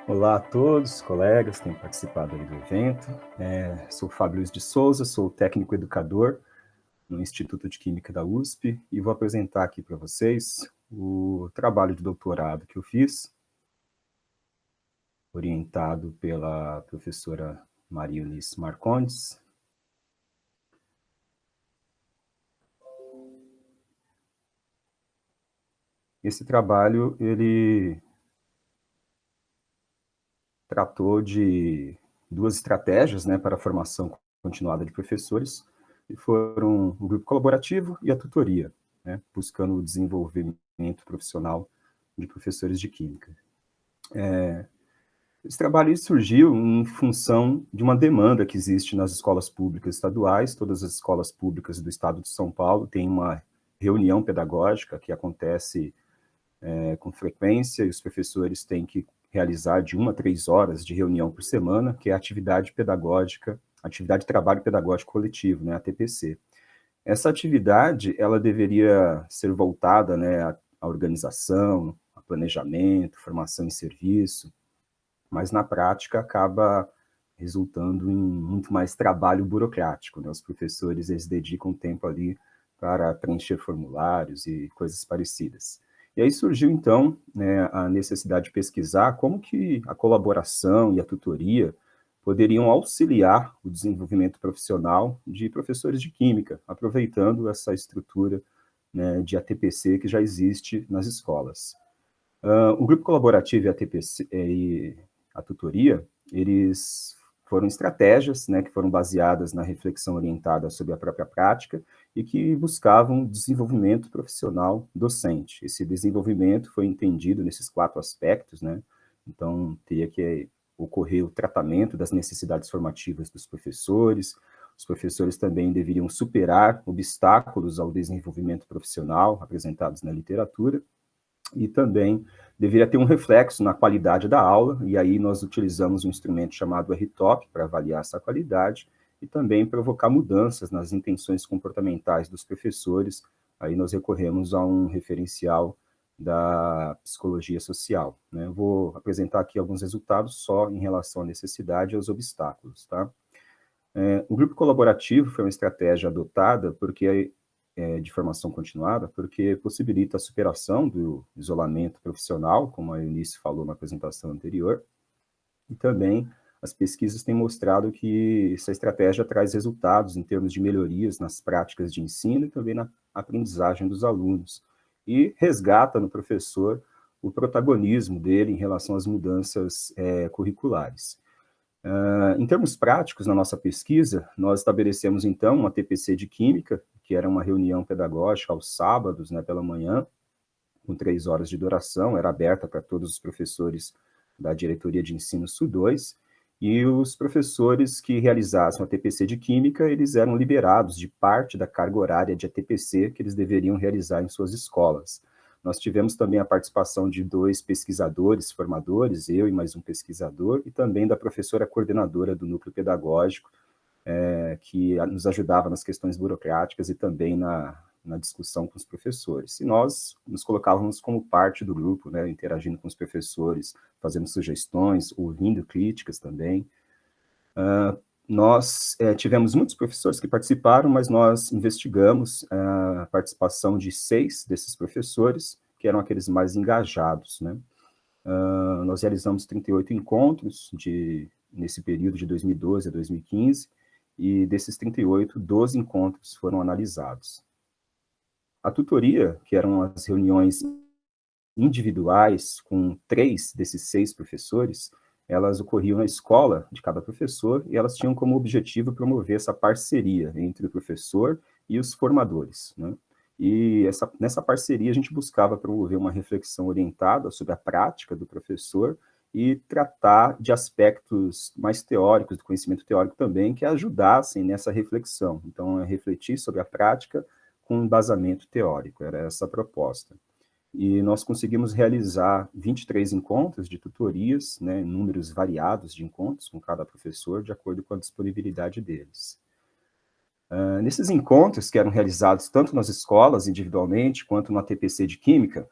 Olá a todos, colegas que têm participado aí do evento. Sou Fábio Luiz de Souza, sou técnico educador no Instituto de Química da USP e vou apresentar aqui para vocês o trabalho de doutorado que eu fiz, orientado pela professora Maria Eunice Marcondes. Esse trabalho, ele tratou de duas estratégias, né, para a formação continuada de professores, que foram o grupo colaborativo e a tutoria, né, buscando o desenvolvimento profissional de professores de química. Esse trabalho surgiu em função de uma demanda que existe nas escolas públicas estaduais. Todas as escolas públicas do estado de São Paulo têm uma reunião pedagógica que acontece com frequência, e os professores têm que realizar de 1 a 3 horas de reunião por semana, que é a atividade pedagógica, atividade de trabalho pedagógico coletivo, né, a TPC. Essa atividade, ela deveria ser voltada, né, à organização, a planejamento, formação em serviço, mas na prática acaba resultando em muito mais trabalho burocrático, né? Os professores, eles dedicam tempo ali para preencher formulários e coisas parecidas. E aí surgiu, então, né, a necessidade de pesquisar como que a colaboração e a tutoria poderiam auxiliar o desenvolvimento profissional de professores de química, aproveitando essa estrutura, né, de ATPC que já existe nas escolas. O grupo colaborativo e a TPC, e a tutoria, eles foram estratégias, né, que foram baseadas na reflexão orientada sobre a própria prática e que buscavam desenvolvimento profissional docente. Esse desenvolvimento foi entendido nesses 4 aspectos, né? Então, teria que ocorrer o tratamento das necessidades formativas dos professores. Os professores também deveriam superar obstáculos ao desenvolvimento profissional apresentados na literatura, e também deveria ter um reflexo na qualidade da aula, e aí nós utilizamos um instrumento chamado RTOP para avaliar essa qualidade, e também provocar mudanças nas intenções comportamentais dos professores. Aí nós recorremos a um referencial da psicologia social, né? Eu vou apresentar aqui alguns resultados só em relação à necessidade e aos obstáculos, tá? O grupo colaborativo foi uma estratégia adotada porque de formação continuada, porque possibilita a superação do isolamento profissional, como a Eunice falou na apresentação anterior, e também as pesquisas têm mostrado que essa estratégia traz resultados em termos de melhorias nas práticas de ensino e também na aprendizagem dos alunos, e resgata no professor o protagonismo dele em relação às mudanças curriculares. Em termos práticos, na nossa pesquisa, nós estabelecemos, então, uma TPC de Química, que era uma reunião pedagógica aos sábados, né, pela manhã, com 3 horas de duração, era aberta para todos os professores da Diretoria de Ensino SU2, e os professores que realizassem a TPC de Química, eles eram liberados de parte da carga horária de ATPC que eles deveriam realizar em suas escolas. Nós tivemos também a participação de 2 pesquisadores formadores, eu e mais um pesquisador, e também da professora coordenadora do núcleo pedagógico, que nos ajudava nas questões burocráticas e também na discussão com os professores. E nós nos colocávamos como parte do grupo, né, interagindo com os professores, fazendo sugestões, ouvindo críticas também. Nós tivemos muitos professores que participaram, mas nós investigamos a participação de 6 desses professores, que eram aqueles mais engajados, né? Nós realizamos 38 encontros nesse período de 2012 a 2015, e desses 38, 12 encontros foram analisados. A tutoria, que eram as reuniões individuais com 3 desses 6 professores, elas ocorriam na escola de cada professor, e elas tinham como objetivo promover essa parceria entre o professor e os formadores, né? E nessa parceria a gente buscava promover uma reflexão orientada sobre a prática do professor e tratar de aspectos mais teóricos, do conhecimento teórico também, que ajudassem nessa reflexão. Então, refletir sobre a prática com embasamento teórico, era essa a proposta. E nós conseguimos realizar 23 encontros de tutorias, né, números variados de encontros com cada professor, de acordo com a disponibilidade deles. Nesses encontros, que eram realizados tanto nas escolas, individualmente, quanto no ATPC de Química,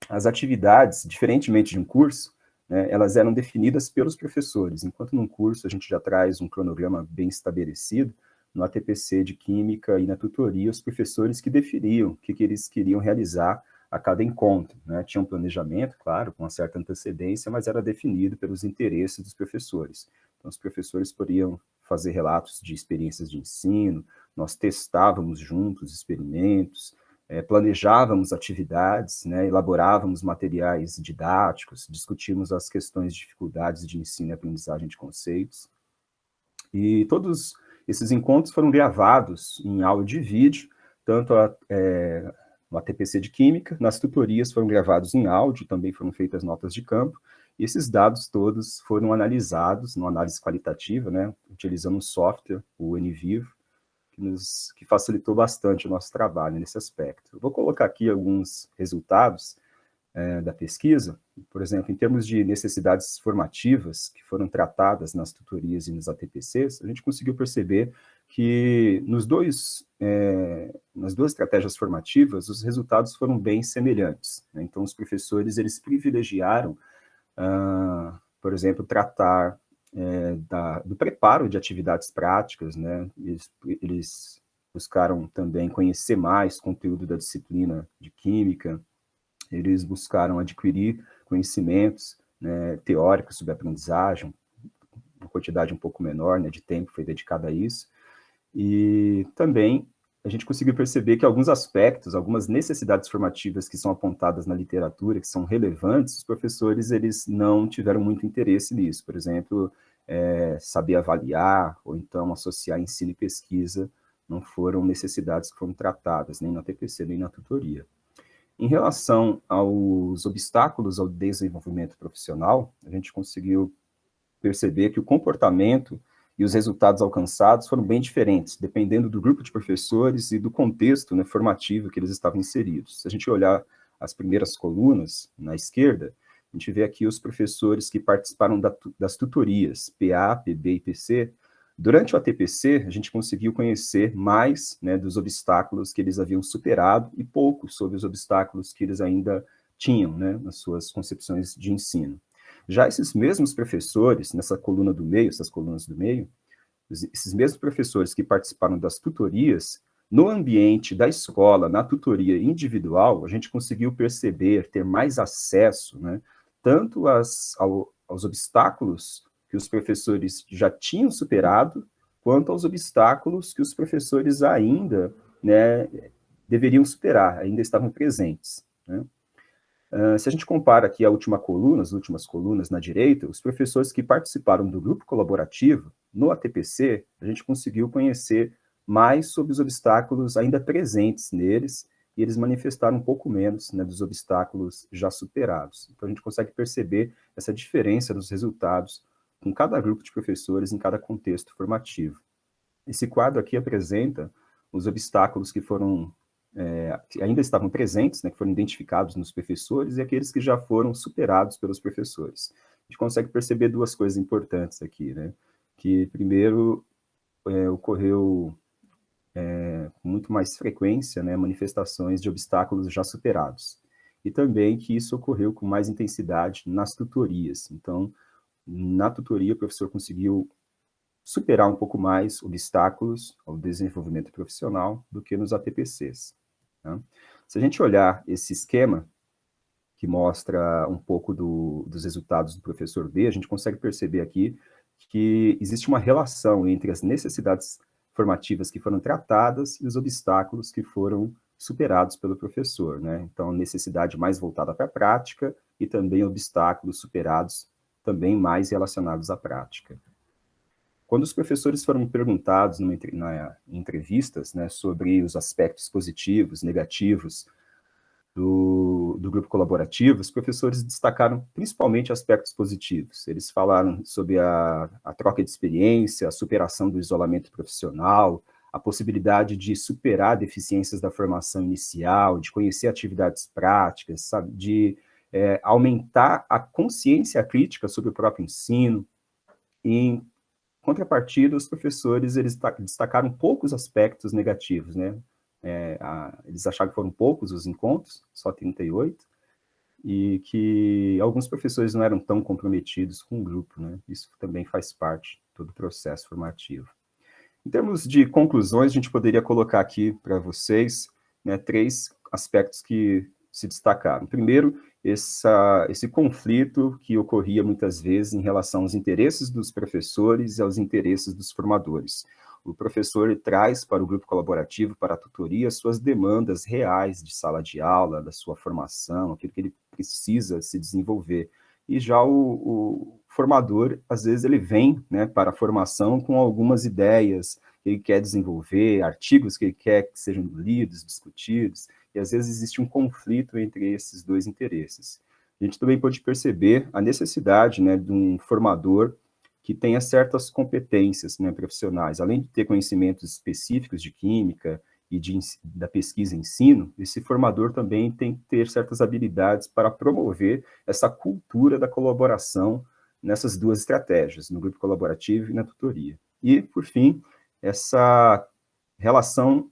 as atividades, diferentemente de um curso, né, elas eram definidas pelos professores, enquanto num curso a gente já traz um cronograma bem estabelecido. No ATPC de Química e na tutoria, os professores que definiam o que eles queriam realizar a cada encontro, né? Tinha um planejamento, claro, com uma certa antecedência, mas era definido pelos interesses dos professores. Então, os professores poderiam fazer relatos de experiências de ensino, nós testávamos juntos experimentos, planejávamos atividades, né, elaborávamos materiais didáticos, discutimos as questões de dificuldades de ensino e aprendizagem de conceitos. E todos esses encontros foram gravados em áudio e vídeo, tanto no ATPC de Química, nas tutorias foram gravados em áudio, também foram feitas notas de campo, e esses dados todos foram analisados, numa análise qualitativa, né, utilizando um software, o NVivo, que facilitou bastante o nosso trabalho nesse aspecto. Eu vou colocar aqui alguns resultados da pesquisa, por exemplo, em termos de necessidades formativas que foram tratadas nas tutorias e nos ATPCs, a gente conseguiu perceber que nas duas estratégias formativas, os resultados foram bem semelhantes, né? Então, os professores, eles privilegiaram, por exemplo, tratar do preparo de atividades práticas, né? Eles buscaram também conhecer mais conteúdo da disciplina de Química, eles buscaram adquirir conhecimentos, né, teóricos sobre aprendizagem, uma quantidade um pouco menor, né, de tempo foi dedicada a isso, e também a gente conseguiu perceber que alguns aspectos, algumas necessidades formativas que são apontadas na literatura, que são relevantes, os professores, eles não tiveram muito interesse nisso. Por exemplo, saber avaliar, ou então associar ensino e pesquisa, não foram necessidades que foram tratadas, nem na TPC, nem na tutoria. Em relação aos obstáculos ao desenvolvimento profissional, a gente conseguiu perceber que o comportamento e os resultados alcançados foram bem diferentes, dependendo do grupo de professores e do contexto, né, formativo que eles estavam inseridos. Se a gente olhar as primeiras colunas na esquerda, a gente vê aqui os professores que participaram das tutorias, PA, PB e PC. Durante o ATPC, a gente conseguiu conhecer mais, né, dos obstáculos que eles haviam superado e pouco sobre os obstáculos que eles ainda tinham, né, nas suas concepções de ensino. Já esses mesmos professores, nessa coluna do meio, essas colunas do meio, esses mesmos professores que participaram das tutorias, no ambiente da escola, na tutoria individual, a gente conseguiu perceber, ter mais acesso, né, tanto aos obstáculos que os professores já tinham superado, quanto aos obstáculos que os professores ainda, né, deveriam superar, ainda estavam presentes, né? Se a gente compara aqui a última coluna, as últimas colunas na direita, os professores que participaram do grupo colaborativo, no ATPC, a gente conseguiu conhecer mais sobre os obstáculos ainda presentes neles, e eles manifestaram um pouco menos, né, dos obstáculos já superados. Então, a gente consegue perceber essa diferença dos resultados com cada grupo de professores em cada contexto formativo. Esse quadro aqui apresenta os obstáculos que foram que ainda estavam presentes, né, que foram identificados nos professores, e aqueles que já foram superados pelos professores. A gente consegue perceber duas coisas importantes aqui, né? Que, primeiro, ocorreu com muito mais frequência, né, manifestações de obstáculos já superados. E também que isso ocorreu com mais intensidade nas tutorias. Então, na tutoria, o professor conseguiu superar um pouco mais obstáculos ao desenvolvimento profissional do que nos ATPCs. Tá? Se a gente olhar esse esquema, que mostra um pouco dos resultados do professor B, a gente consegue perceber aqui que existe uma relação entre as necessidades formativas que foram tratadas e os obstáculos que foram superados pelo professor, né? Então, necessidade mais voltada para a prática e também obstáculos superados também mais relacionados à prática. Quando os professores foram perguntados em entrevistas, né, sobre os aspectos positivos, negativos do grupo colaborativo, os professores destacaram principalmente aspectos positivos. Eles falaram sobre a troca de experiência, a superação do isolamento profissional, a possibilidade de superar deficiências da formação inicial, de conhecer atividades práticas, sabe, de aumentar a consciência crítica sobre o próprio ensino. Em contrapartida, os professores, eles destacaram poucos aspectos negativos, né? Eles acharam que foram poucos os encontros, só 38, e que alguns professores não eram tão comprometidos com o grupo, né? Isso também faz parte de todo o processo formativo. Em termos de conclusões, a gente poderia colocar aqui para vocês, né, 3 aspectos que se destacaram. Primeiro, esse conflito que ocorria muitas vezes em relação aos interesses dos professores e aos interesses dos formadores. O professor traz para o grupo colaborativo, para a tutoria, suas demandas reais de sala de aula, da sua formação, aquilo que ele precisa se desenvolver. E já o formador, às vezes, ele vem, né, para a formação com algumas ideias que ele quer desenvolver, artigos que ele quer que sejam lidos, discutidos, e às vezes existe um conflito entre esses 2 interesses. A gente também pode perceber a necessidade, né, de um formador que tenha certas competências, né, profissionais, além de ter conhecimentos específicos de química e da pesquisa e ensino, esse formador também tem que ter certas habilidades para promover essa cultura da colaboração nessas 2 estratégias, no grupo colaborativo e na tutoria. E, por fim, essa relação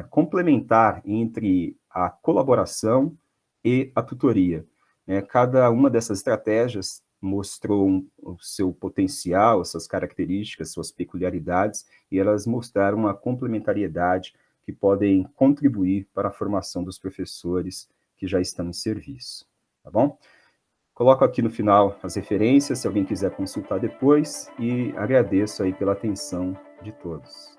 complementar entre a colaboração e a tutoria. Cada uma dessas estratégias mostrou o seu potencial, as suas características, suas peculiaridades, e elas mostraram uma complementariedade que podem contribuir para a formação dos professores que já estão em serviço. Tá bom? Coloco aqui no final as referências, se alguém quiser consultar depois, e agradeço aí pela atenção de todos.